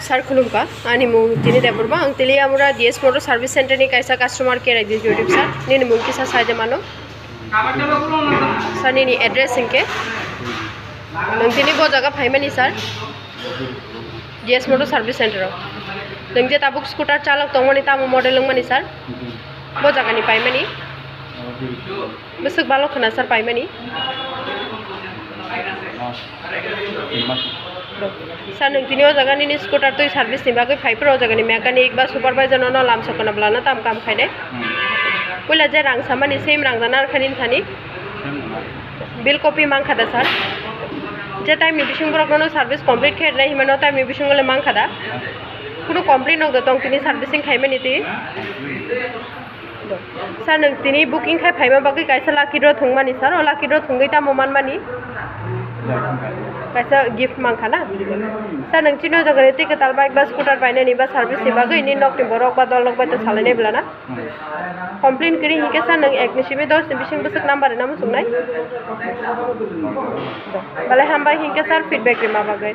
Sir Kulumpa, Animu Tini Deborba, Antili Amura, DS Motor Service Center ni Kaisa Customer Care Executive Sir, Nini Munkisa Sajamano, Sanini address in K. Nantini Bojaga Paimani Sir, DS Motor Service Center. Nangja Tabuk Scooter Chalak Tomonita Model Mani Sir, Bojagani Paimani, Mr. Balokana Sir Paimani. Sir, nangtini o jaga ni scooter to service ni bagai fiber o jaga ni mechanic ba supervisor no lam sokona blana tam kam khaide pula je rang samani same rang janar khanin thani bill copy mang khada sir je time ni bising borok no service complete khed nai himano time ni bising ole mang khada kuno complaint no tong tini servicing khaimani ti sir nangtini booking khai phaima bagai kaisa lucky draw thungmani sir o lucky draw thungai ta moman mani kaisa gift mangkhana sir nangchino jagare tike tal bike bus scooter paine ni ba service ni bagai ni nok ni borok ba dolok ba ta salane blana complaint kri hike sir nang ek nisime 10 ni bising busuk number nam sungnai bale hamba hike sir feedback rima bagai